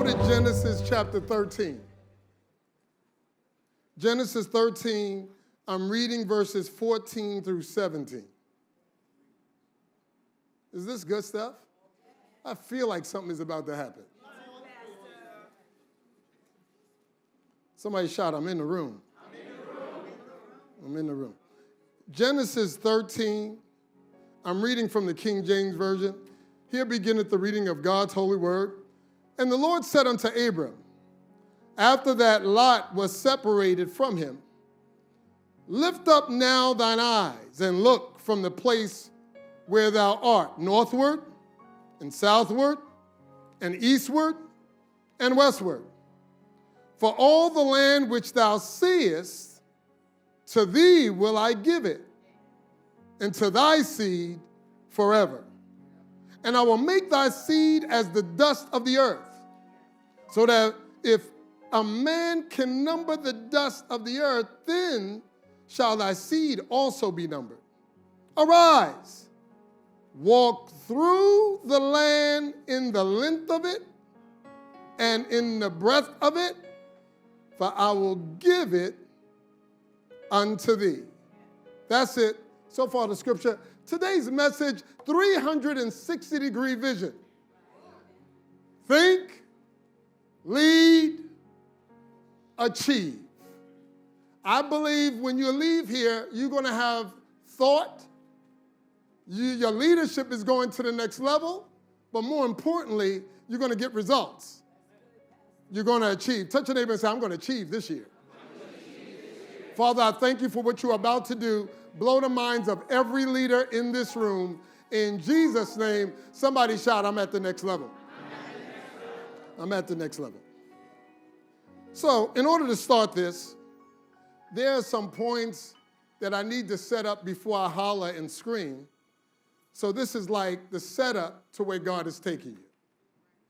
Go to Genesis chapter 13. Genesis 13, I'm reading verses 14 through 17. Is this good stuff? I feel like something is about to happen. Somebody shout, I'm in the room. I'm in the room. Genesis 13, I'm reading from the King James Version. Here beginneth the reading of God's holy word. And the Lord said unto Abram, after that Lot was separated from him, lift up now thine eyes and look from the place where thou art, northward and southward and eastward and westward. For all the land which thou seest, to thee will I give it, and to thy seed forever. And I will make thy seed as the dust of the earth, so that if a man can number the dust of the earth, then shall thy seed also be numbered. Arise, walk through the land in the length of it and in the breadth of it, for I will give it unto thee. That's it. So far the scripture. Today's message, 360-degree vision. Think, lead, achieve. I believe when you leave here, you're going to have thought. Your leadership is going to the next level. But more importantly, you're going to get results. You're going to achieve. Touch your neighbor and say, I'm going to achieve this year. Father, I thank you for what you're about to do. Blow the minds of every leader in this room. In Jesus' name, somebody shout, I'm at the next level. I'm at the next level. So, in order to start this, there are some points that I need to set up before I holler and scream. So this is like the setup to where God is taking you.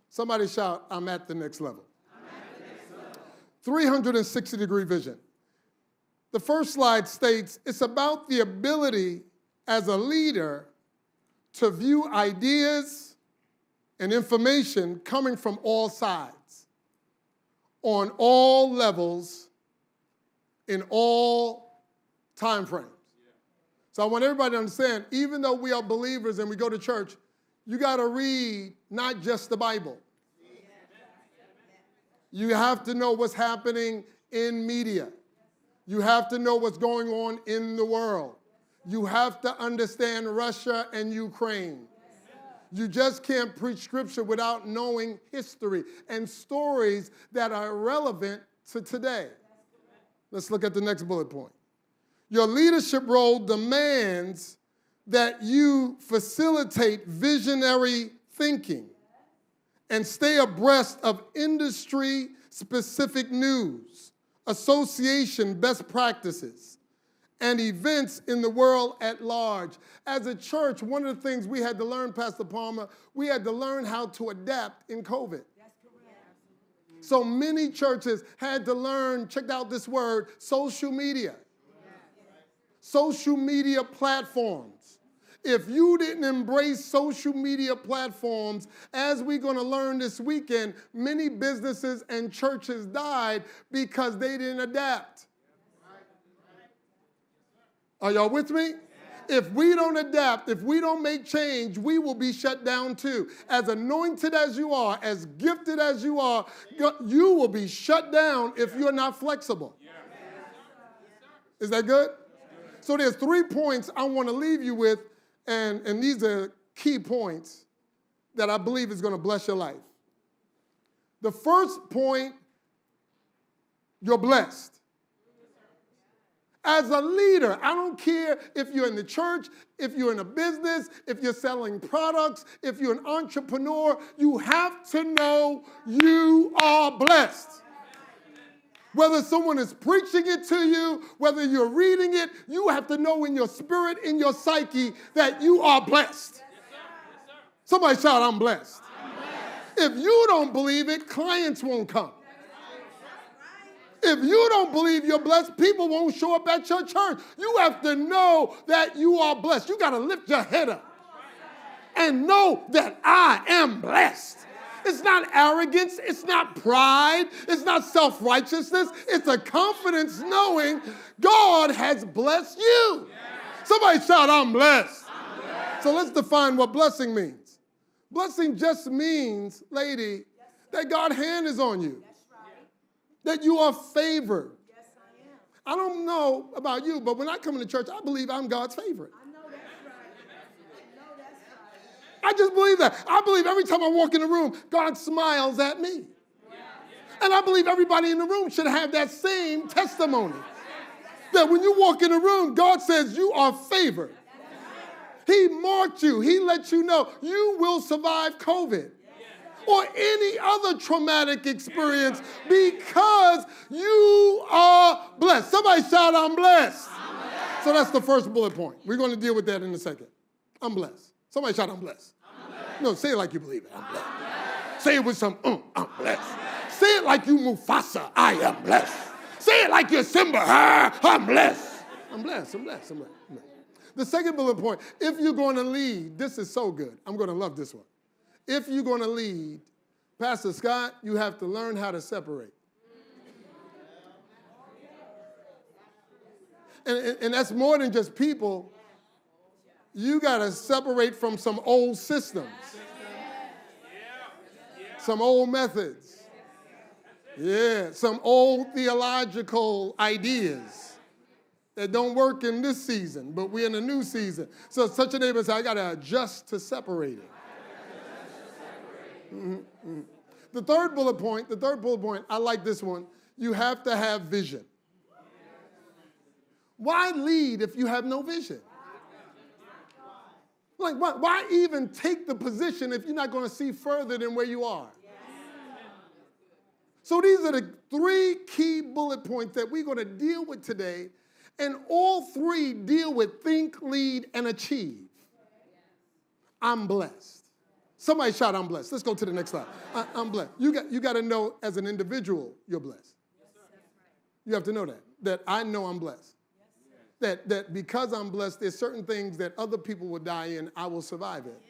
Somebody shout, I'm at the next level. 360-degree vision. The first slide states, it's about the ability as a leader to view ideas and information coming from all sides, on all levels, in all time frames. So I want everybody to understand, even though we are believers and we go to church, you got to read not just the Bible. You have to know what's happening in media. You have to know what's going on in the world. You have to understand Russia and Ukraine. You just can't preach scripture without knowing history and stories that are relevant to today. Let's look at the next bullet point. Your leadership role demands that you facilitate visionary thinking and stay abreast of industry-specific news, association best practices, and events in the world at large. As a church, one of the things we had to learn, Pastor Palmer, we had to learn how to adapt in COVID. So many churches had to learn, check out this word, social media. Social media platforms. If you didn't embrace social media platforms, as we're going to learn this weekend, many businesses and churches died because they didn't adapt. Are y'all with me? If we don't adapt, if we don't make change, we will be shut down too. As anointed as you are, as gifted as you are, you will be shut down if you're not flexible. Is that good? So there's 3 points I want to leave you with, and these are key points that I believe is going to bless your life. The first point, you're blessed. As a leader, I don't care if you're in the church, if you're in a business, if you're selling products, if you're an entrepreneur, you have to know you are blessed. Whether someone is preaching it to you, whether you're reading it, you have to know in your spirit, in your psyche, that you are blessed. Yes, sir. Yes, sir. Somebody shout, I'm blessed. I'm blessed. If you don't believe it, clients won't come. If you don't believe you're blessed, people won't show up at your church. You have to know that you are blessed. You got to lift your head up and know that I am blessed. It's not arrogance. It's not pride. It's not self-righteousness. It's a confidence knowing God has blessed you. Somebody shout, I'm blessed. So let's define what blessing means. Blessing just means, lady, that God's hand is on you. That you are favored. I don't know about you, but when I come into church, I believe I'm God's favorite. I just believe that. I believe every time I walk in the room, God smiles at me. And I believe everybody in the room should have that same testimony. That when you walk in the room, God says you are favored. He marked you. He let you know you will survive COVID or any other traumatic experience because you are blessed. Somebody shout, I'm blessed. So that's the first bullet point. We're going to deal with that in a second. I'm blessed. Somebody shout, I'm blessed. No, say it like you believe it. I'm blessed. Say it with some, I'm blessed. Say it like you Mufasa, I am blessed. Say it like you're Simba, I'm blessed. I'm blessed, I'm blessed, I'm blessed. The second bullet point, if you're going to lead, this is so good. I'm going to love this one. If you're going to lead, Pastor Scott, you have to learn how to separate. And that's more than just people. You got to separate from some old systems, some old methods, some old theological ideas that don't work in this season, but we're in a new season. So such a neighbor says, I got to adjust to separate it. The third bullet point, I like this one. You have to have vision. Why lead if you have no vision? Like, why even take the position if you're not going to see further than where you are? So these are the three key bullet points that we're going to deal with today, and all three deal with think, lead, and achieve. I'm blessed. Somebody shout, I'm blessed. Let's go to the next slide. I'm blessed. You got to know as an individual you're blessed. You have to know that I know I'm blessed. That because I'm blessed, there's certain things that other people will die in, I will survive it.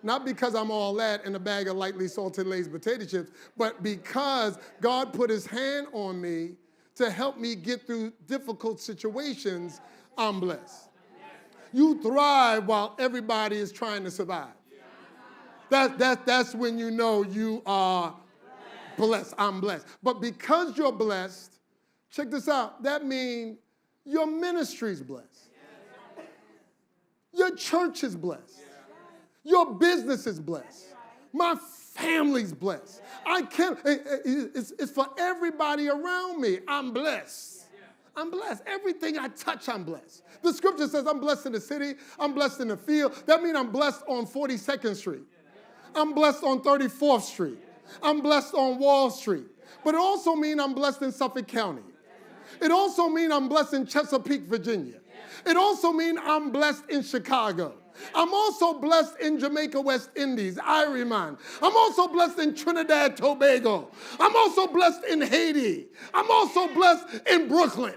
Not because I'm all that in a bag of lightly salted Lay's potato chips, but because God put his hand on me to help me get through difficult situations, I'm blessed. You thrive while everybody is trying to survive. That's when you know you are blessed. I'm blessed. But because you're blessed, check this out, that means your ministry is blessed. Your church is blessed. Your business is blessed. My family's blessed. It's for everybody around me. I'm blessed. I'm blessed. Everything I touch, I'm blessed. The scripture says I'm blessed in the city. I'm blessed in the field. That means I'm blessed on 42nd Street. I'm blessed on 34th Street. I'm blessed on Wall Street. But it also means I'm blessed in Suffolk County. It also means I'm blessed in Chesapeake, Virginia. It also means I'm blessed in Chicago. I'm also blessed in Jamaica, West Indies, Ireland. I'm also blessed in Trinidad, Tobago. I'm also blessed in Haiti. I'm also blessed in Brooklyn.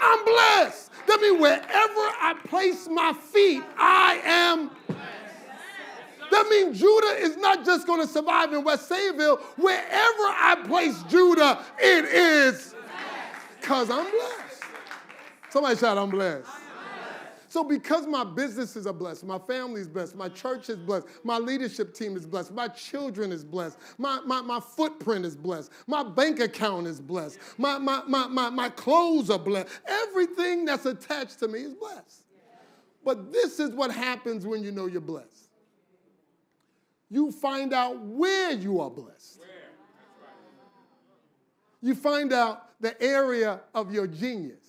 I'm blessed. That means wherever I place my feet, I am blessed. That means Judah is not just going to survive in West Sayville. Wherever I place Judah, it is because I'm blessed. Somebody shout, I'm blessed. So because my businesses are blessed, my family is blessed, my church is blessed, my leadership team is blessed, my children is blessed, my footprint is blessed, my bank account is blessed, my clothes are blessed. Everything that's attached to me is blessed. But this is what happens when you know you're blessed. You find out where you are blessed. You find out the area of your genius.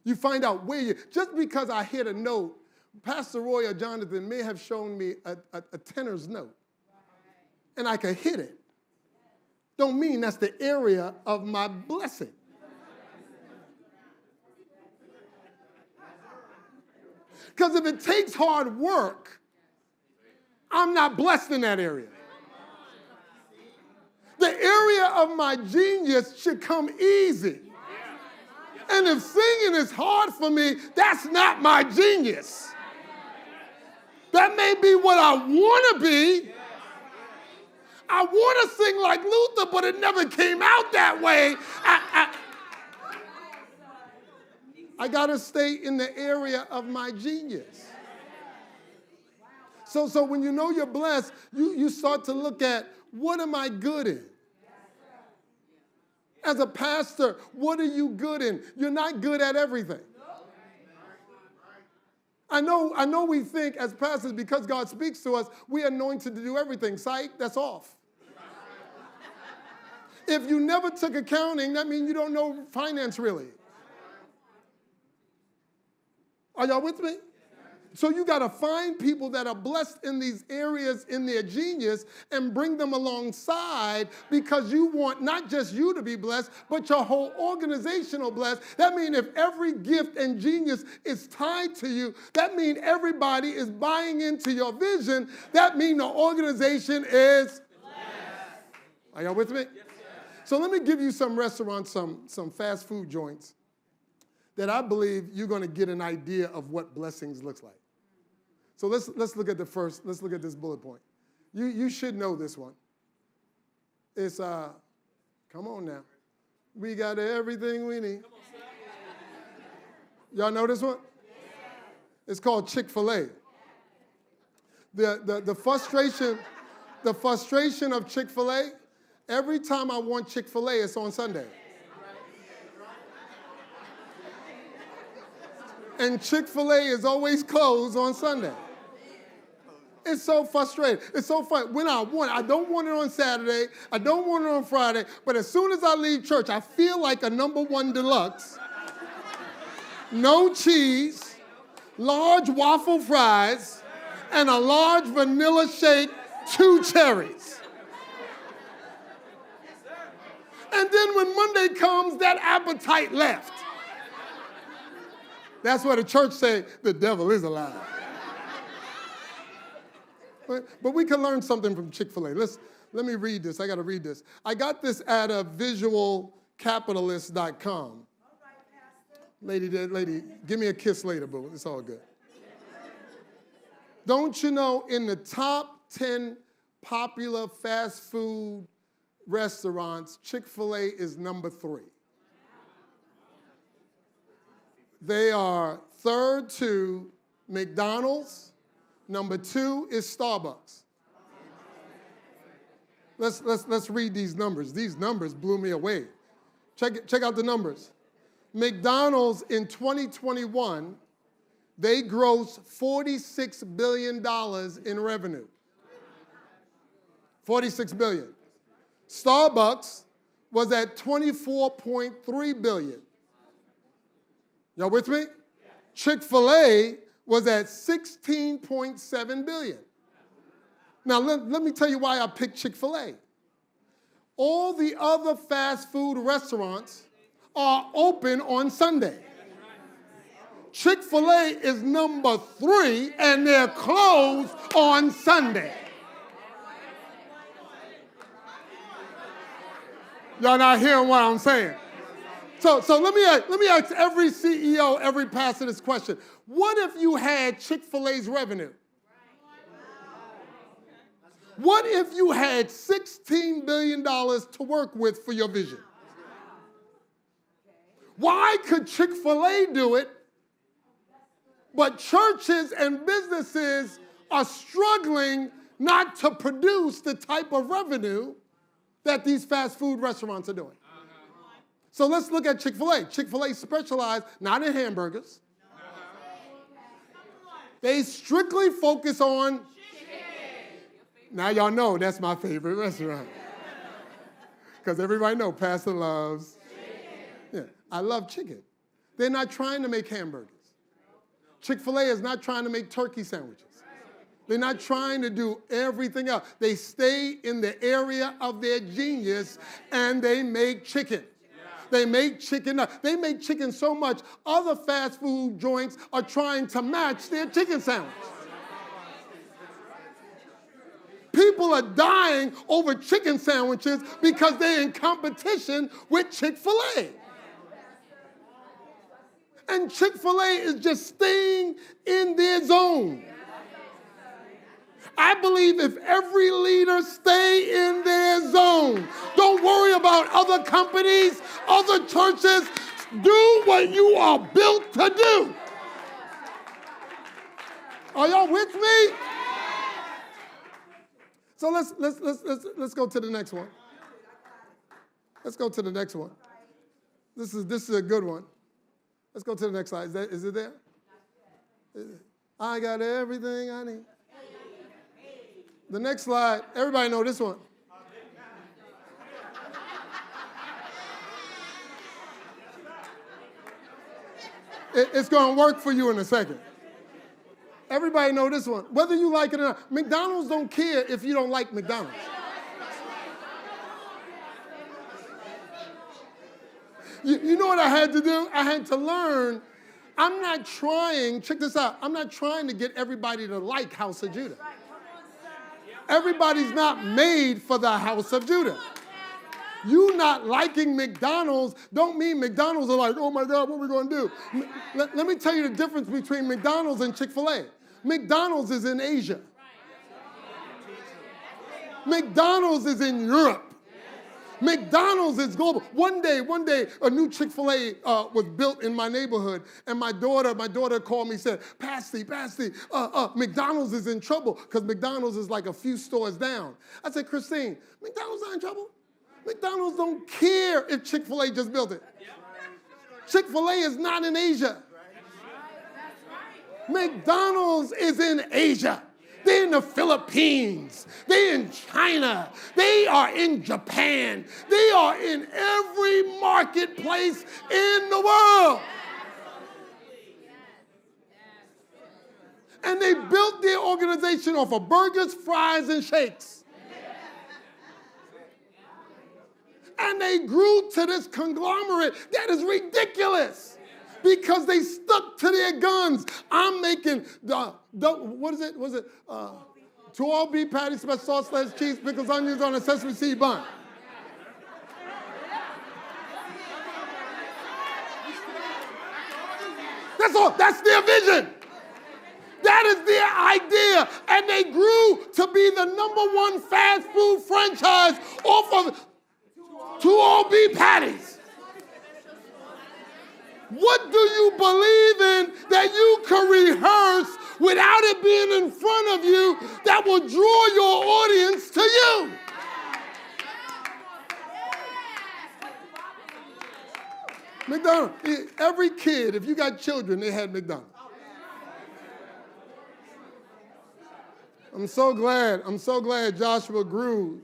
You find out where you, just because I hit a note, Pastor Roy or Jonathan may have shown me a tenor's note, and I could hit it. Don't mean that's the area of my blessing. Because if it takes hard work, I'm not blessed in that area. The area of my genius should come easy. And if singing is hard for me, that's not my genius. That may be what I want to be. I want to sing like Luther, but it never came out that way. I got to stay in the area of my genius. So when you know you're blessed, you start to look at, what am I good in? As a pastor, what are you good in? You're not good at everything. I know we think as pastors, because God speaks to us, we are anointed to do everything. Psych, that's off. If you never took accounting, that means you don't know finance really. Are y'all with me? So you got to find people that are blessed in these areas in their genius and bring them alongside, because you want not just you to be blessed, but your whole organizational blessed. That means if every gift and genius is tied to you, that means everybody is buying into your vision. That means the organization is blessed. Are y'all with me? Yes, so let me give you some restaurants, some fast food joints that I believe you're going to get an idea of what blessings looks like. So let's look at let's look at this bullet point. You should know this one. It's, come on now. We got everything we need. Y'all know this one? It's called Chick-fil-A. The frustration of Chick-fil-A, every time I want Chick-fil-A, it's on Sunday. And Chick-fil-A is always closed on Sunday. It's so frustrating. It's so fun. When I don't want it on Saturday. I don't want it on Friday. But as soon as I leave church, I feel like a #1 deluxe. No cheese, large waffle fries, and a large vanilla shake, 2 cherries. And then when Monday comes, that appetite left. That's what the church say, the devil is alive. But we can learn something from Chick-fil-A. Let me read this. I got to read this. I got this at visualcapitalist.com. Lady, give me a kiss later, boo. It's all good. Don't you know, in the top 10 popular fast food restaurants, Chick-fil-A is number 3. They are third to McDonald's. Number 2 is Starbucks. Let's read these numbers. These numbers blew me away. Check out the numbers. McDonald's in 2021, they grossed $46 billion in revenue. $46 billion. Starbucks was at $24.3 billion. Y'all with me? Chick-fil-A was at $16.7 billion. Now, let me tell you why I picked Chick-fil-A. All the other fast food restaurants are open on Sunday. Chick-fil-A is number 3, and they're closed on Sunday. Y'all not hearing what I'm saying? So let me ask every CEO, every pastor this question. What if you had Chick-fil-A's revenue? What if you had $16 billion to work with for your vision? Why could Chick-fil-A do it, but churches and businesses are struggling not to produce the type of revenue that these fast food restaurants are doing? So let's look at Chick-fil-A. Chick-fil-A specializes not in hamburgers. They strictly focus on chicken. Now y'all know that's my favorite restaurant. Because everybody knows Pastor loves chicken. Yeah, I love chicken. They're not trying to make hamburgers. Chick-fil-A is not trying to make turkey sandwiches. They're not trying to do everything else. They stay in the area of their genius, and they make chicken. They make chicken. They make chicken so much, other fast food joints are trying to match their chicken sandwich. People are dying over chicken sandwiches because they're in competition with Chick-fil-A. And Chick-fil-A is just staying in their zone. I believe if every leader stay in their zone, don't worry about other companies, other churches, do what you are built to do. Are y'all with me? So let's go to the next one. Let's go to the next one. This is a good one. Let's go to the next slide. Is it there? I got everything I need. The next slide, everybody know this one. It's going to work for you in a second. Everybody know this one. Whether you like it or not, McDonald's don't care if you don't like McDonald's. You know what I had to do? I had to learn. I'm not trying, check this out, I'm not trying to get everybody to like House of Judah. Everybody's not made for the House of Judah. You not liking McDonald's don't mean McDonald's are like, oh my God, what are we going to do? Let me tell you the difference between McDonald's and Chick-fil-A. McDonald's is in Asia. McDonald's is in Europe. McDonald's is global. One day, a new Chick-fil-A was built in my neighborhood, and my daughter called me and said, Pasty, McDonald's is in trouble because McDonald's is like a few stores down. I said, Christine, McDonald's not in trouble. McDonald's don't care if Chick-fil-A just built it. Chick-fil-A is not in Asia. McDonald's is in Asia. They're in the Philippines. They're in China. They are in Japan. They are in every marketplace in the world. And they built their organization off of burgers, fries, and shakes. And they grew to this conglomerate that is ridiculous because they stuck to their guns. I'm making what is it? Was it 2 all beef patties, special sauce, lettuce, cheese, pickles, onions on a sesame seed bun? That's all. That's their vision. That is their idea. And they grew to be the #1 fast food franchise off of 2 all beef patties. What do you believe in that you can rehearse without it being in front of you that will draw your audience to you? McDonald's. Every kid, if you got children, they had McDonald's. I'm so glad Joshua grew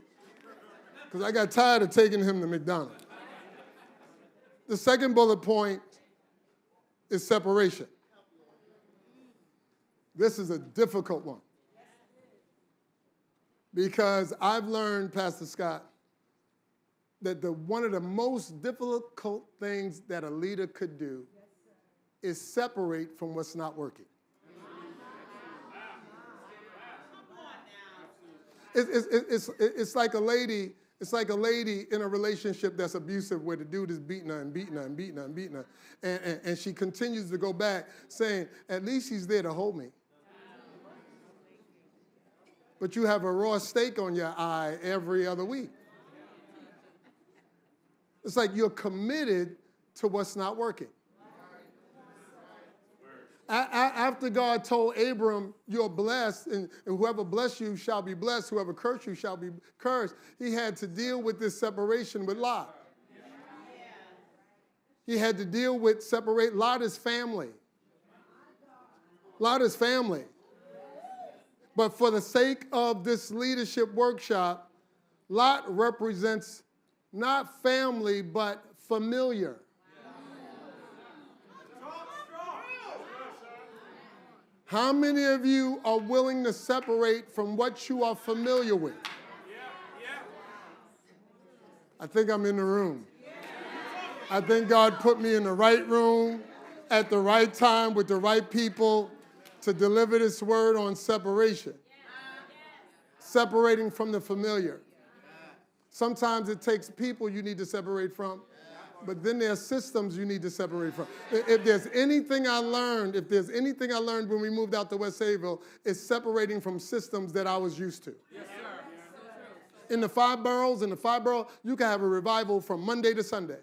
because I got tired of taking him to McDonald's. The second bullet point is separation. This is a difficult one because I've learned, Pastor Scott, that one of the most difficult things that a leader could do is separate from what's not working. It's like a lady. It's like a lady in a relationship that's abusive where the dude is beating her and beating her and beating her and beating her. And she continues to go back saying, at least he's there to hold me. But you have a raw steak on your eye every other week. It's like you're committed to what's not working. After God told Abram, you're blessed, and whoever bless you shall be blessed, whoever curse you shall be cursed, he had to deal with this separation with Lot. He had to deal with separate Lot is family. Lot is family. But for the sake of this leadership workshop, Lot represents not family, but familiar. How many of you are willing to separate from what you are familiar with? I think I'm in the room. I think God put me in the right room at the right time with the right people to deliver this word on separation. Separating from the familiar. Sometimes it takes people you need to separate from. But then there are systems you need to separate from. If there's anything I learned when we moved out to West Sayville, it's separating from systems that I was used to. Yes, sir. In the 5 boroughs, you can have a revival from Monday to Sunday.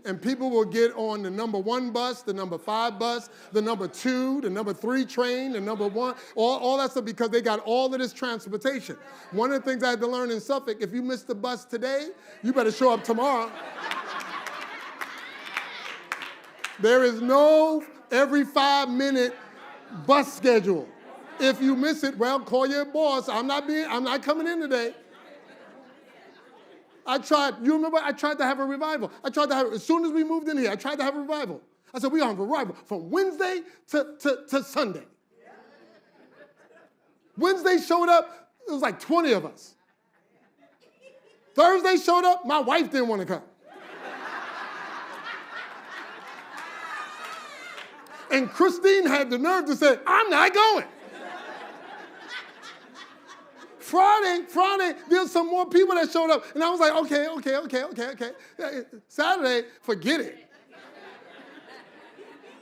And people will get on the number 1 bus, the number 5 bus, the number 2, the number 3 train, the number 1, all that stuff because they got all of this transportation. One of the things I had to learn in Suffolk, if you miss the bus today, you better show up tomorrow. There is no every 5-minute bus schedule. If you miss it, well, call your boss. I'm not coming in today. I tried to have a revival. As soon as we moved in here, I tried to have a revival. I said, we're going to have a revival from Wednesday to Sunday. Wednesday showed up, it was like 20 of us. Thursday showed up, my wife didn't want to come. And Christine had the nerve to say, I'm not going. Friday, there's some more people that showed up. And I was like, okay. Saturday, forget it.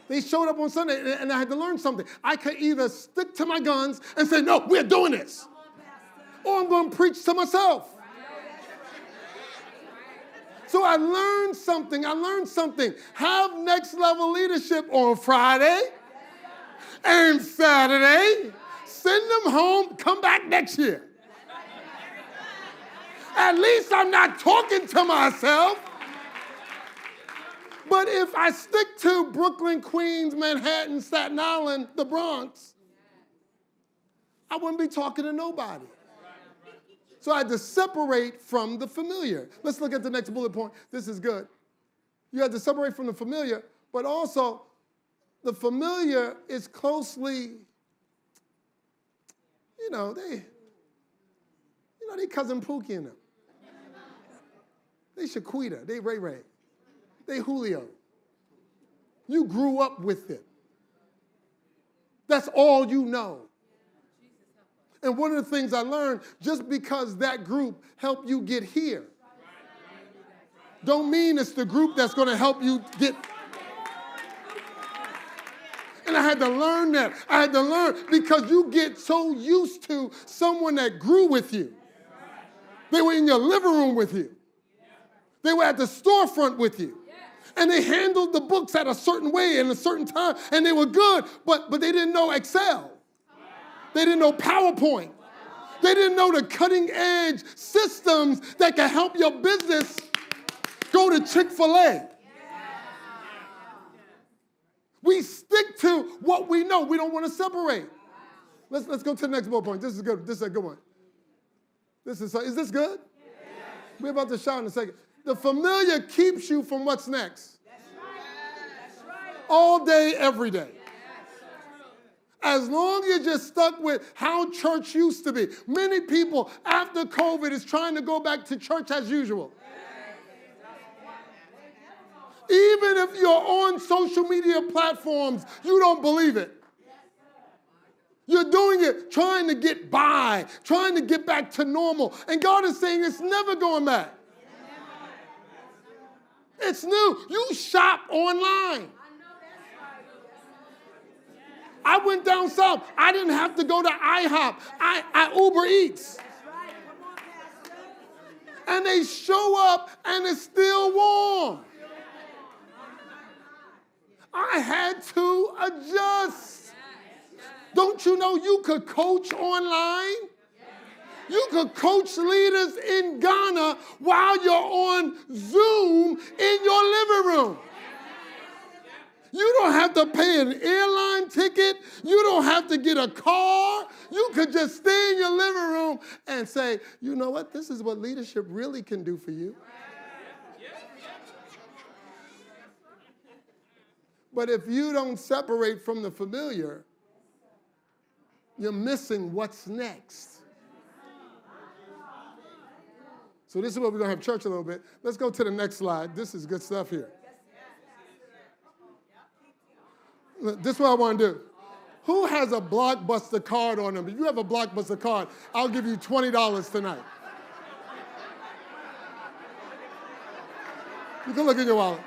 They showed up on Sunday, and I had to learn something. I could either stick to my guns and say, no, we're doing this. Or I'm going to preach to myself. So I learned something. Have next level leadership on Friday and Saturday. Send them home, come back next year. At least I'm not talking to myself. But if I stick to Brooklyn, Queens, Manhattan, Staten Island, the Bronx, I wouldn't be talking to nobody. So I had to separate from the familiar. Let's look at the next bullet point. This is good. You had to separate from the familiar, but also the familiar is closely, they cousin Pookie in them. They Shaquita, they Ray Ray, they Julio. You grew up with them. That's all you know. And one of the things I learned, just because that group helped you get here, don't mean it's the group that's going to help you get. And I had to learn that. I had to learn because you get so used to someone that grew with you. They were in your living room with you. They were at the storefront with you. And they handled the books at a certain way in a certain time, and they were good, but they didn't know Excel. They didn't know PowerPoint. They didn't know the cutting-edge systems that can help your business go to Chick-fil-A. We stick to what we know. We don't want to separate. Let's go to the next bullet point. This is good. This is a good one. Is this good? We're about to shout in a second. The familiar keeps you from what's next. That's right. All day, every day. As long as you're just stuck with how church used to be. Many people after COVID is trying to go back to church as usual. Even if you're on social media platforms, you don't believe it. You're doing it trying to get by, trying to get back to normal. And God is saying it's never going back. It's new. You shop online. I went down south. I didn't have to go to IHOP. I Uber Eats. And they show up and it's still warm. I had to adjust. Don't you know you could coach online? You could coach leaders in Ghana while you're on Zoom in your living room. You don't have to pay an airline ticket. You don't have to get a car. You could just stay in your living room and say, you know what? This is what leadership really can do for you. But if you don't separate from the familiar, you're missing what's next. So this is where we're going to have church a little bit. Let's go to the next slide. This is good stuff here. This is what I want to do. Who has a Blockbuster card on them? If you have a Blockbuster card, I'll give you $20 tonight. You can look in your wallet.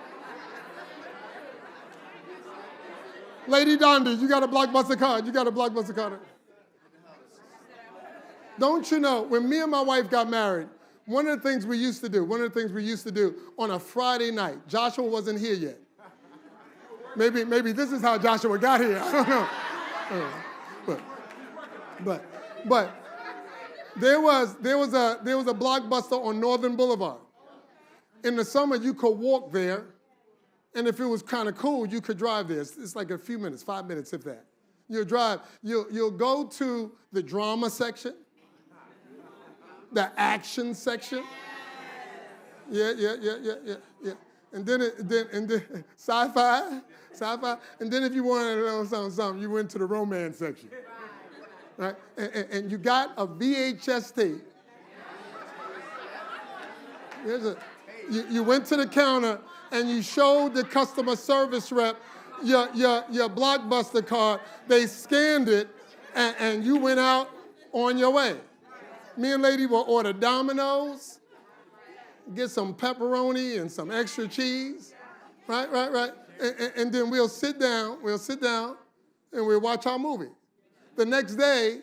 Lady Dondi, you got a Blockbuster card. You got a Blockbuster card. Don't you know, when me and my wife got married, one of the things we used to do on a Friday night, Joshua wasn't here yet. Maybe this is how Joshua got here. I don't know. But there was a Blockbuster on Northern Boulevard. In the summer, you could walk there, and if it was kind of cool, you could drive there. It's like a few minutes, 5 minutes, if that. You'll drive. You'll go to the drama section, the action section. Yeah. And then sci-fi. And then if you wanted to know something, you went to the romance section. Right? And you got a VHS tape. You went to the counter and you showed the customer service rep your Blockbuster card. They scanned it and you went out on your way. Me and Lady will order Domino's, get some pepperoni and some extra cheese. Right. And then we'll sit down and we'll watch our movie. The next day,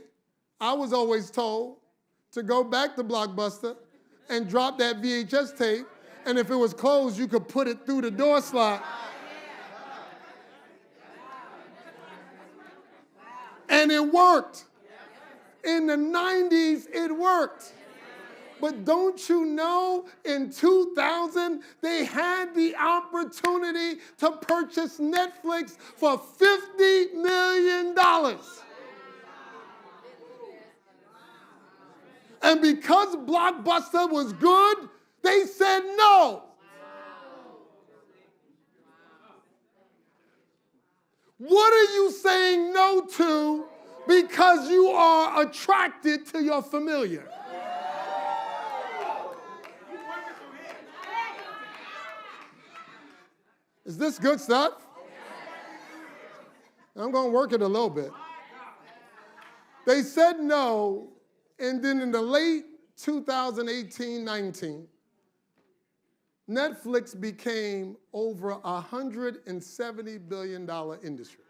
I was always told to go back to Blockbuster and drop that VHS tape, and if it was closed, you could put it through the door slot. And it worked. In the 90s, it worked. But don't you know, in 2000, they had the opportunity to purchase Netflix for $50 million. And because Blockbuster was good, they said no. What are you saying no to because you are attracted to your familiar? Is this good stuff? I'm going to work it a little bit. They said no, and then in the late 2018-19, Netflix became over $170 billion industry.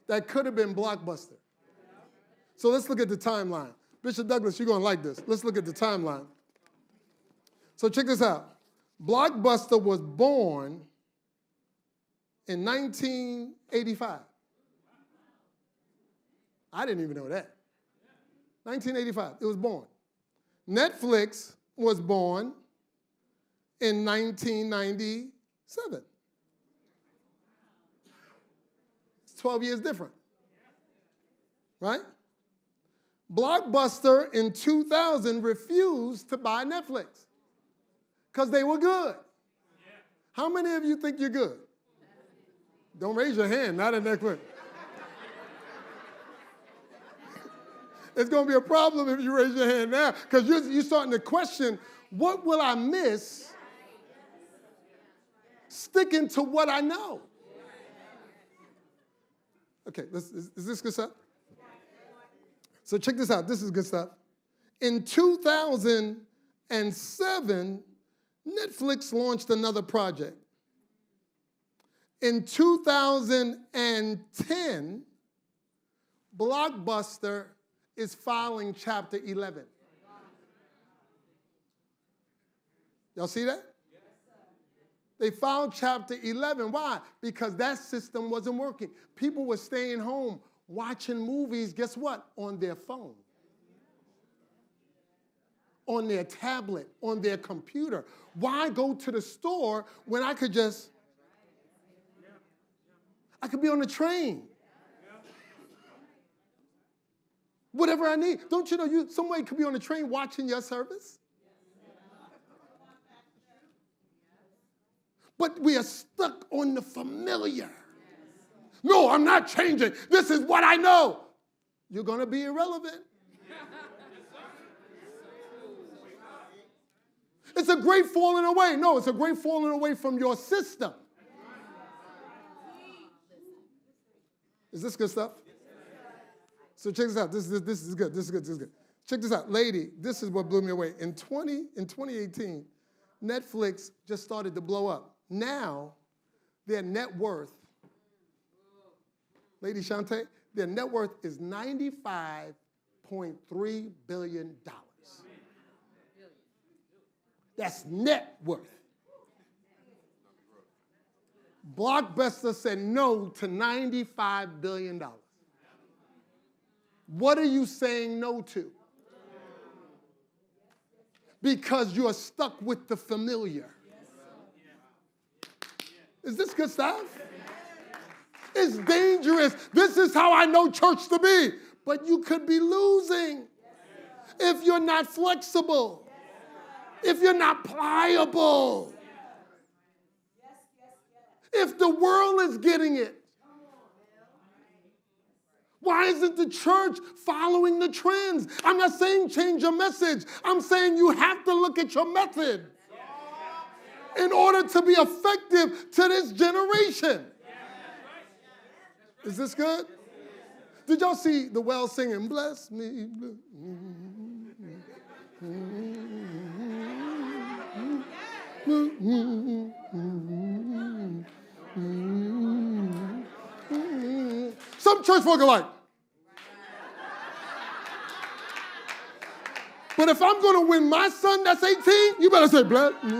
That could have been Blockbuster. So let's look at the timeline. Bishop Douglas, you're going to like this. Let's look at the timeline. So check this out. Blockbuster was born in 1985. I didn't even know that. 1985, it was born. Netflix was born in 1997. It's 12 years different, right? Blockbuster in 2000 refused to buy Netflix because they were good. How many of you think you're good? Don't raise your hand, not in Netflix. It's going to be a problem if you raise your hand now, because you're starting to question, what will I miss sticking to what I know? Okay, is this good stuff? So check this out. This is good stuff. In 2007, Netflix launched another project. In 2010, Blockbuster is filing Chapter 11. Y'all see that? They filed Chapter 11. Why? Because that system wasn't working. People were staying home watching movies, guess what? On their phone, on their tablet, on their computer. Why go to the store when I could be on the train? Whatever I need. Don't you know somebody could be on the train watching your service? But we are stuck on the familiar. No, I'm not changing. This is what I know. You're going to be irrelevant. It's a great falling away. No, it's a great falling away from your system. Is this good stuff? So check this out. This is good. Check this out. Lady, this is what blew me away. In 2018, Netflix just started to blow up. Now, their net worth, Lady Shante, their net worth is $95.3 billion. That's net worth. Blockbuster said no to $95 billion. What are you saying no to? Because you are stuck with the familiar. Is this good stuff? It's dangerous. This is how I know church to be. But you could be losing if you're not flexible, if you're not pliable. If the world is getting it, why isn't the church following the trends? I'm not saying change your message. I'm saying you have to look at your method in order to be effective to this generation. Is this good? Did y'all see the well singing, bless me, bless Some church folk are like, but if I'm going to win my son that's 18, you better say, bless me.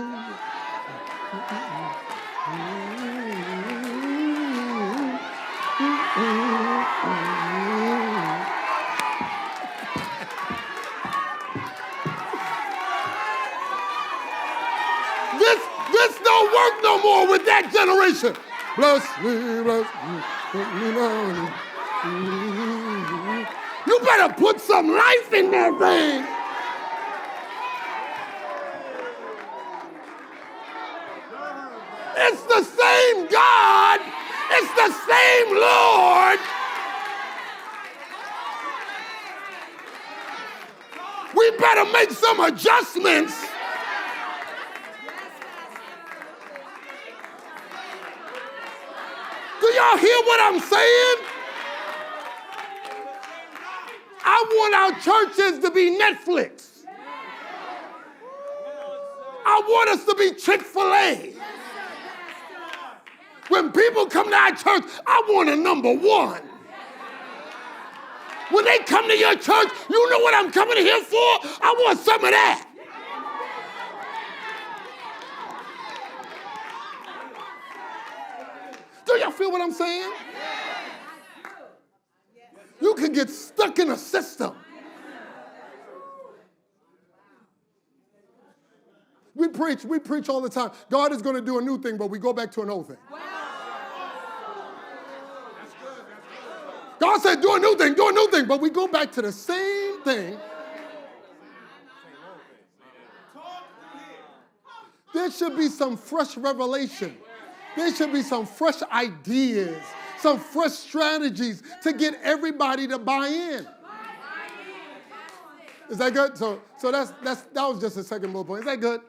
This don't work no more with that generation. Bless me, bless me. You better put some life in that thing. It's the same God. It's the same Lord. We better make some adjustments. Do y'all hear what I'm saying? I want our churches to be Netflix. I want us to be Chick-fil-A. When people come to our church, I want a number one. When they come to your church, you know what I'm coming here for? I want some of that. Do y'all feel what I'm saying? You can get stuck in a system. We preach all the time. God is going to do a new thing, but we go back to an old thing. God said, do a new thing, but we go back to the same thing. There should be some fresh revelation. There should be some fresh ideas, some fresh strategies to get everybody to buy in. Is that good? So that was just a second bullet point. Is that good?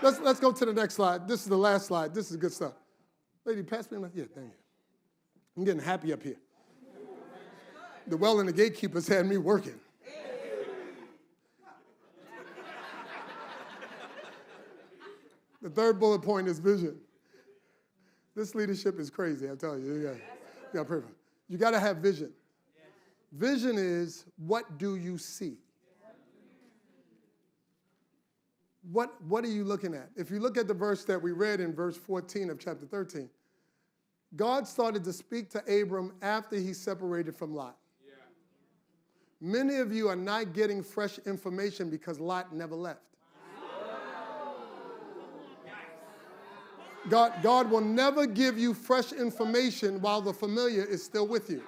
Let's go to the next slide. This is the last slide. This is good stuff. Lady, pass me. Yeah, thank you. I'm getting happy up here. The well and the gatekeepers had me working. The third bullet point is vision. This leadership is crazy, I tell you. You got pray for it. You got to have vision. Vision is, what do you see? What are you looking at? If you look at the verse that we read in verse 14 of chapter 13, God started to speak to Abram after he separated from Lot. Many of you are not getting fresh information because Lot never left. God will never give you fresh information while the familiar is still with you.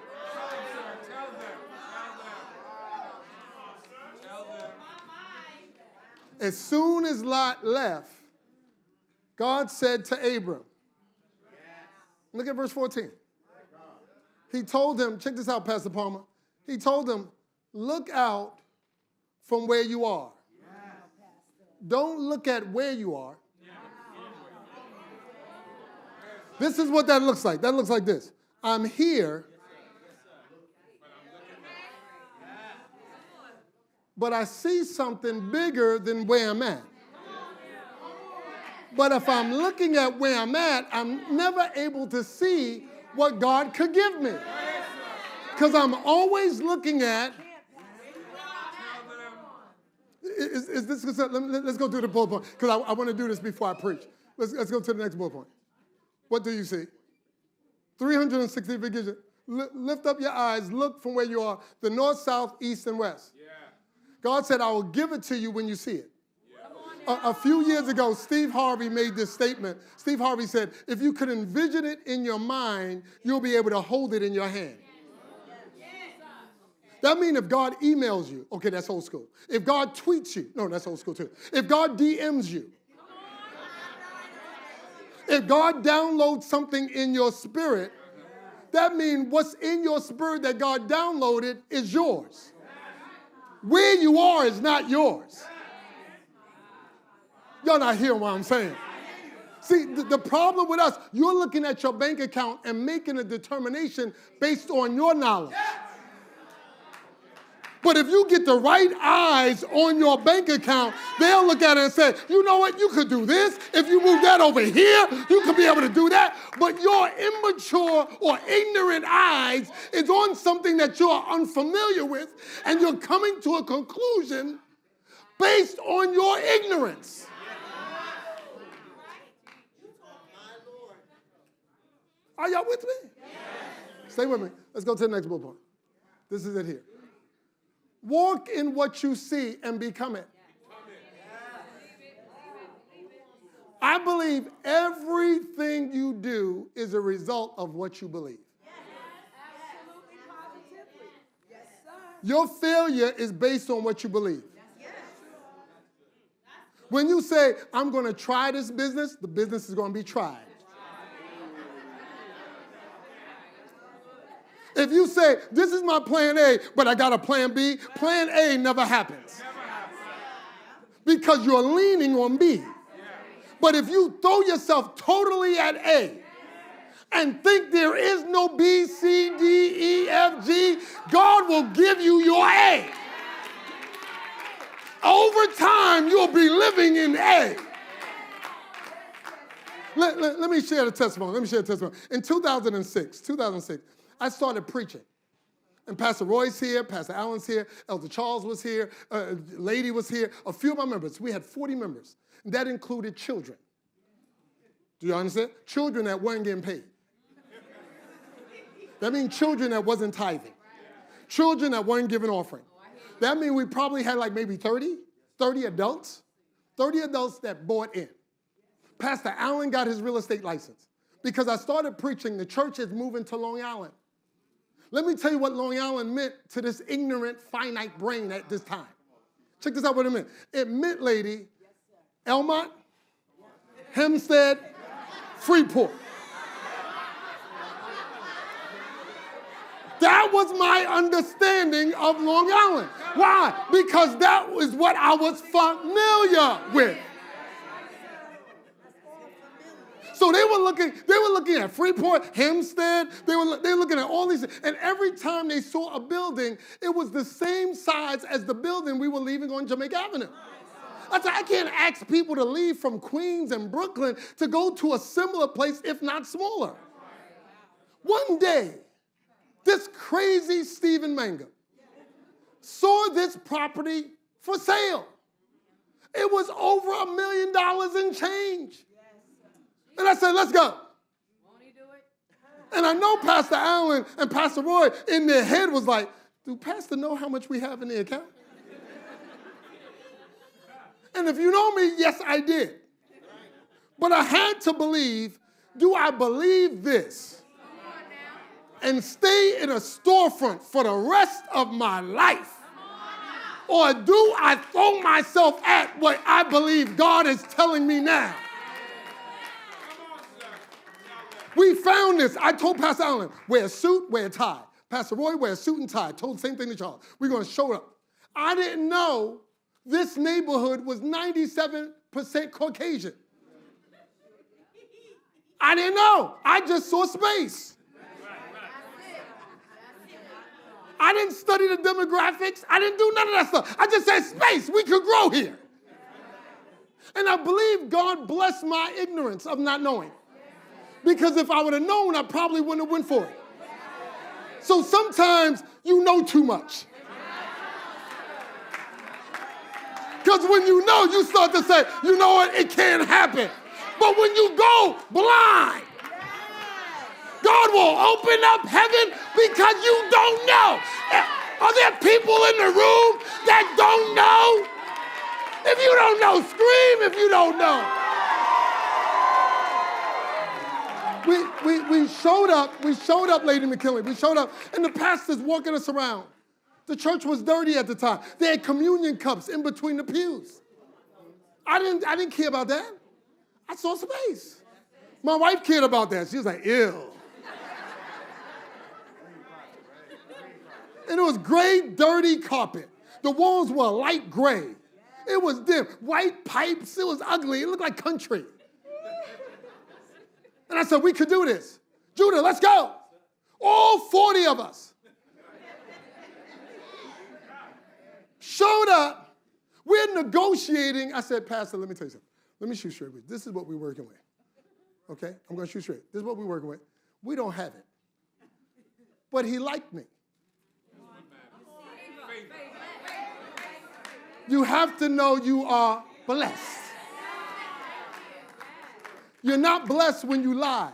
As soon as Lot left, God said to Abram, look at verse 14. He told him, check this out, Pastor Palmer. He told him, look out from where you are. Don't look at where you are. This is what that looks like. That looks like this. I'm here, but I see something bigger than where I'm at. But if I'm looking at where I'm at, I'm never able to see what God could give me. Because I'm always looking at, is this, let's go through the bullet point, because I want to do this before I preach. Let's go to the next bullet point. What do you see? 360 degrees. Lift up your eyes, look from where you are, the north, south, east, and west. Yeah. God said, I will give it to you when you see it. Yeah. A few years ago, Steve Harvey made this statement. Steve Harvey said, if you could envision it in your mind, you'll be able to hold it in your hand. That means if God emails you, okay, that's old school. If God tweets you, no, that's old school too. If God DMs you, if God downloads something in your spirit, that means what's in your spirit that God downloaded is yours. Where you are is not yours. Y'all not hearing what I'm saying. See, the problem with us, you're looking at your bank account and making a determination based on your knowledge. But if you get the right eyes on your bank account, they'll look at it and say, you know what, you could do this. If you move that over here, you could be able to do that. But your immature or ignorant eyes is on something that you're unfamiliar with, and you're coming to a conclusion based on your ignorance. Are y'all with me? Stay with me. Let's go to the next bullet point. This is it here. Walk in what you see and become it. I believe everything you do is a result of what you believe. Your failure is based on what you believe. When you say, I'm going to try this business, the business is going to be tried. If you say, this is my plan A, but I got a plan B, plan A never happens. Because you're leaning on B. But if you throw yourself totally at A and think there is no B, C, D, E, F, G, God will give you your A. Over time, you'll be living in A. Let me share the testimony. In 2006, I started preaching. And Pastor Roy's here, Pastor Allen's here, Elder Charles was here, Lady was here, a few of my members. We had 40 members. And that included children. Do you understand? Children that weren't getting paid. That means children that wasn't tithing. Children that weren't giving offering. That means we probably had like maybe 30 adults. 30 adults that bought in. Pastor Allen got his real estate license. Because I started preaching, the church is moving to Long Island. Let me tell you what Long Island meant to this ignorant, finite brain at this time. Check this out what it meant. It meant, lady, Elmont, Hempstead, Freeport. That was my understanding of Long Island. Why? Because that was what I was familiar with. So they were looking at Freeport, Hempstead, they were looking at all these, and every time they saw a building, it was the same size as the building we were leaving on Jamaica Avenue. I said, I can't ask people to leave from Queens and Brooklyn to go to a similar place, if not smaller. One day, this crazy Steven Mangum saw this property for sale. It was over $1 million in change. And I said, let's go. Won't he do it? And I know Pastor Allen and Pastor Roy in their head was like, do Pastor know how much we have in the account? And if you know me, yes, I did. But I had to believe, do I believe this and stay in a storefront for the rest of my life? Or do I throw myself at what I believe God is telling me now? We found this. I told Pastor Allen, wear a suit, wear a tie. Pastor Roy, wear a suit and tie. Told the same thing to Charles. We're going to show up. I didn't know this neighborhood was 97% Caucasian. I didn't know. I just saw space. I didn't study the demographics. I didn't do none of that stuff. I just said space. We could grow here. And I believe God blessed my ignorance of not knowing. Because if I would have known, I probably wouldn't have went for it. So sometimes you know too much. Because when you know, you start to say, you know what, it can't happen. But when you go blind, God will open up heaven because you don't know. Are there people in the room that don't know? If you don't know, scream if you don't know. We showed up, Lady McKinley. We showed up, and the pastor's walking us around. The church was dirty at the time. They had communion cups in between the pews. I didn't care about that. I saw space. My wife cared about that. She was like, ew. And it was gray, dirty carpet. The walls were light gray. It was dim. White pipes. It was ugly. It looked like country. And I said, we could do this. Judah, let's go. All 40 of us showed up. We're negotiating. I said, Pastor, let me tell you something. Let me shoot straight with you. This is what we're working with. Okay? I'm going to shoot straight. This is what we're working with. We don't have it. But he liked me. You have to know you are blessed. You're not blessed when you lie.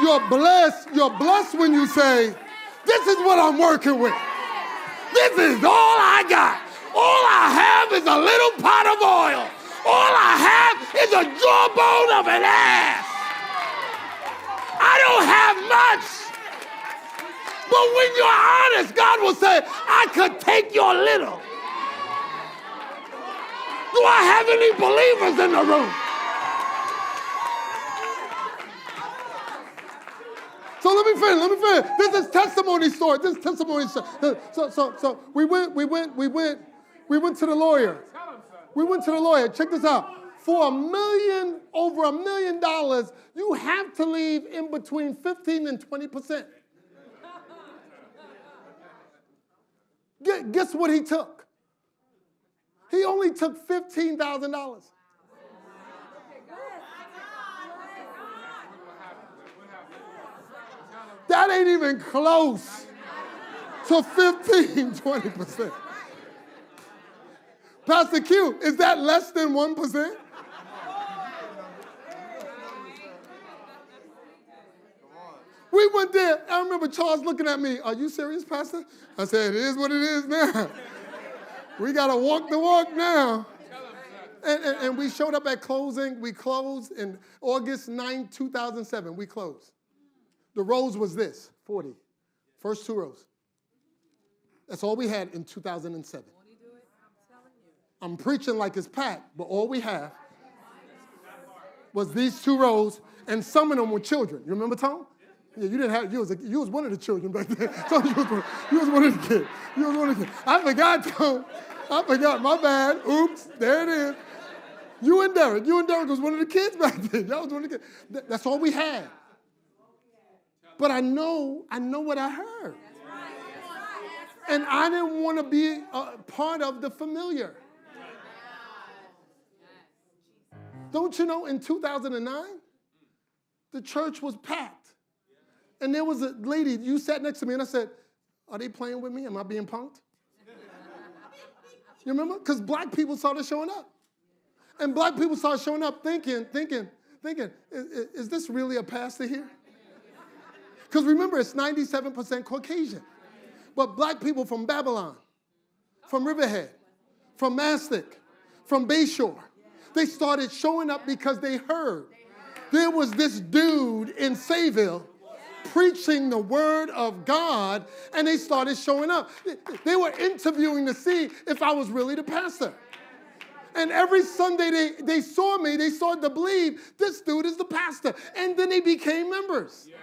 You're blessed when you say, this is what I'm working with. This is all I got. All I have is a little pot of oil. All I have is a jawbone of an ass. I don't have much. But when you're honest, God will say, I could take your little. Do I have any believers in the room? So let me finish. This is testimony story. This is testimony story. So we went to the lawyer. We went to the lawyer. Check this out. For over $1 million, you have to leave in between 15 and 20%. Guess what he took? He only took $15,000. That ain't even close to 15, 20%. Pastor Q, is that less than 1%? We went there. I remember Charles looking at me. Are you serious, Pastor? I said, it is what it is now. We got to walk the walk now. And we showed up at closing. We closed in August 9, 2007. We closed. The rows was this, 40. First 2 rows. That's all we had in 2007. I'm preaching like it's packed, but all we have was these 2 rows, and some of them were children. You remember, Tom? Yeah, you didn't have. You was one of the children back then. So you was one of the kids. You was one of the kids. I forgot, Tom. I forgot. My bad. Oops. There it is. You and Derek was one of the kids back then. Y'all was one of the kids. That's all we had. But I know what I heard. And I didn't want to be a part of the familiar. Don't you know, in 2009, the church was packed. And there was a lady, you sat next to me, and I said, are they playing with me? Am I being punked? You remember? Because black people started showing up. And black people started showing up thinking, is this really a pastor here? Because remember, it's 97% Caucasian. But black people from Babylon, from Riverhead, from Mastic, from Bayshore, they started showing up because they heard there was this dude in Sayville preaching the word of God, and they started showing up. They were interviewing to see if I was really the pastor. And every Sunday they saw me, they started to believe this dude is the pastor. And then they became members. Yeah.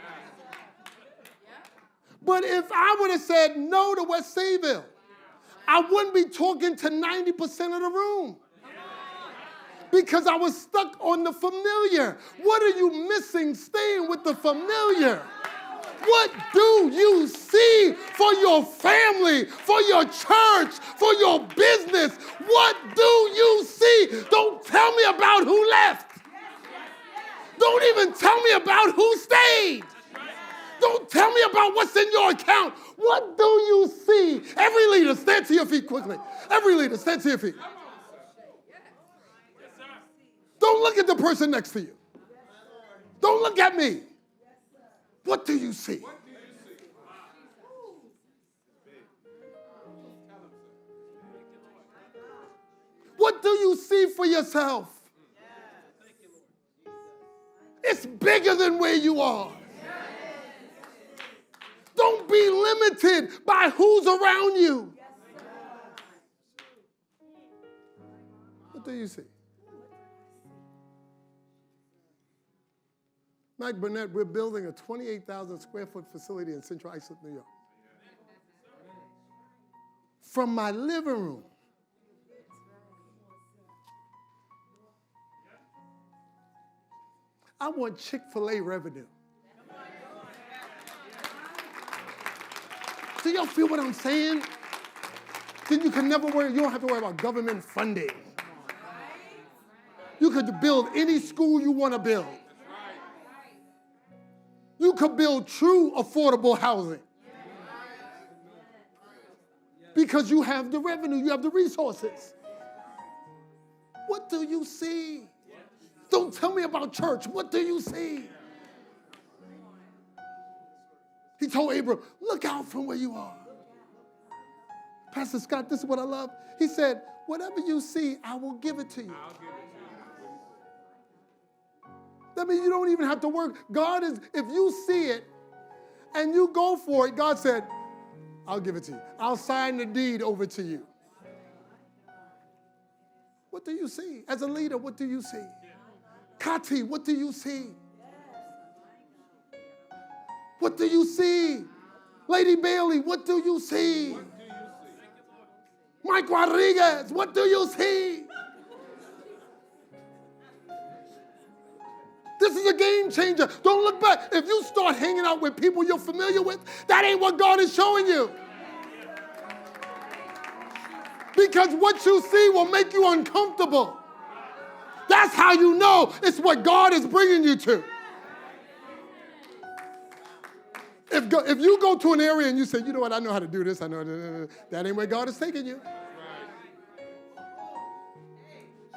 But if I would have said no to West Sayville, I wouldn't be talking to 90% of the room. Because I was stuck on the familiar. What are you missing staying with the familiar? What do you see for your family, for your church, for your business? What do you see? Don't tell me about who left. Don't even tell me about who stayed. Don't tell me about what's in your account. What do you see? Every leader, stand to your feet quickly. Every leader, stand to your feet. Don't look at the person next to you. Don't look at me. What do you see? What do you see for yourself? It's bigger than where you are. Don't be limited by who's around you. What do you see? Mike Burnett, we're building a 28,000 square foot facility in Central Islip, New York. From my living room I want Chick-fil-A revenue. Do y'all feel what I'm saying? Then you can never worry, you don't have to worry about government funding. You could build any school you want to build. You could build true affordable housing. Because you have the revenue, you have the resources. What do you see? Don't tell me about church. What do you see? He told Abram, look out from where you are. Pastor Scott, this is what I love. He said, whatever you see, I will give it to you. That means you don't even have to work. God is, if you see it and you go for it, God said, I'll give it to you. I'll sign the deed over to you. What do you see? As a leader, what do you see? Kati, what do you see? What do you see? Lady Bailey, what do you see? Mike Rodriguez, what do you see? This is a game changer. Don't look back. If you start hanging out with people you're familiar with, that ain't what God is showing you. Because what you see will make you uncomfortable. That's how you know it's what God is bringing you to. If you go to an area and you say, you know what, I know how to do this, I know that ain't where God is taking you.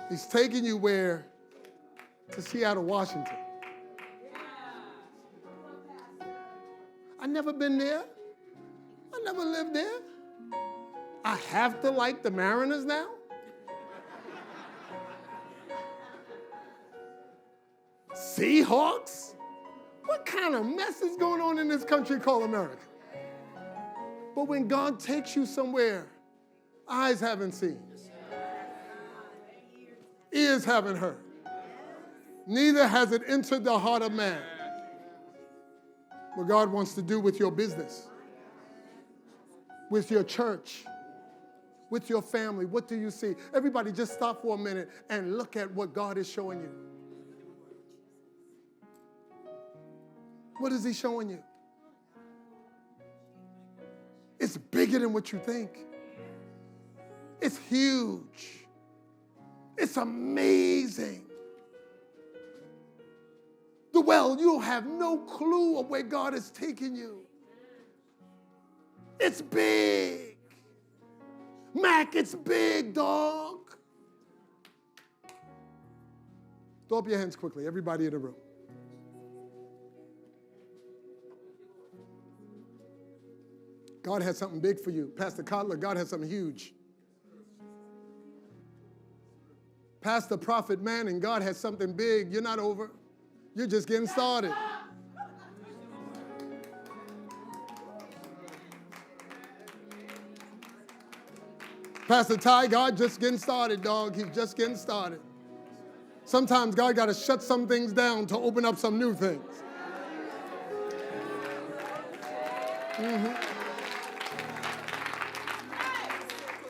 He's taking you where? To Seattle, Washington. I never been there. I never lived there. I have to like the Mariners now? Seahawks? What kind of mess is going on in this country called America? But when God takes you somewhere, eyes haven't seen, ears haven't heard, neither has it entered the heart of man what God wants to do with your business, with your church, with your family. What do you see? Everybody just stop for a minute and look at what God is showing you. What is he showing you? It's bigger than what you think. It's huge. It's amazing. Well, you have no clue of where God is taking you. It's big. Mac, it's big, dog. Throw up your hands quickly, everybody in the room. God has something big for you. Pastor Kotler, God has something huge. Pastor Prophet Manning, God has something big. You're not over. You're just getting started. Pastor Ty, God just getting started, dog. He's just getting started. Sometimes God got to shut some things down to open up some new things.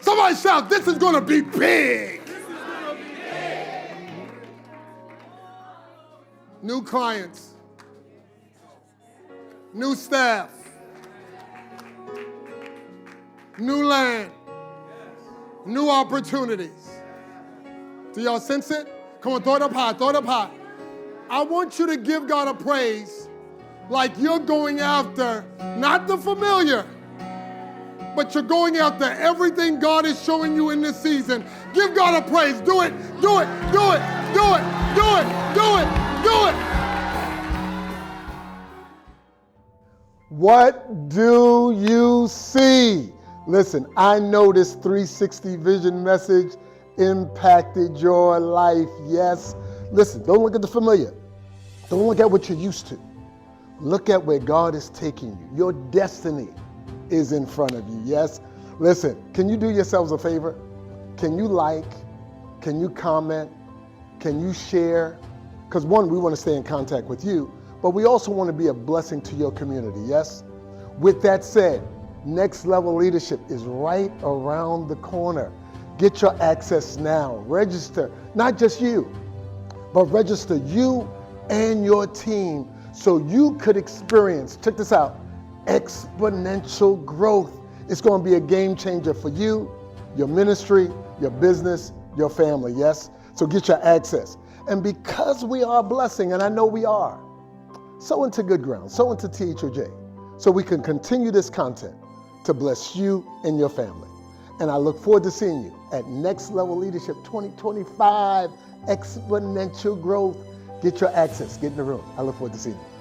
Somebody shout, this is going to be big. New clients, new staff, new land, new opportunities. Do y'all sense it? Come on, throw it up high, throw it up high. I want you to give God a praise like you're going after not the familiar, but you're going after everything God is showing you in this season. Give God a praise. Do it, do it, do it, do it, do it, do it, do it. What do you see? Listen, I know this 360 vision message impacted your life. Yes. Listen, don't look at the familiar. Don't look at what you're used to. Look at where God is taking you. Your destiny is in front of you. Yes. Listen, can you do yourselves a favor? Can you like? Can you comment? Can you share? Because one, we want to stay in contact with you, but we also want to be a blessing to your community. Yes. With that said, Next Level Leadership is right around the corner. Get your access now. Register, not just you, but register you and your team so you could experience, check this out, exponential growth. It's going to be a game changer for you, your ministry, your business, your family, yes? So get your access. And because we are a blessing, and I know we are, sow into good ground, sow into THOJ, so we can continue this content to bless you and your family. And I look forward to seeing you at Next Level Leadership 2025, Exponential Growth. Get your access, get in the room. I look forward to seeing you.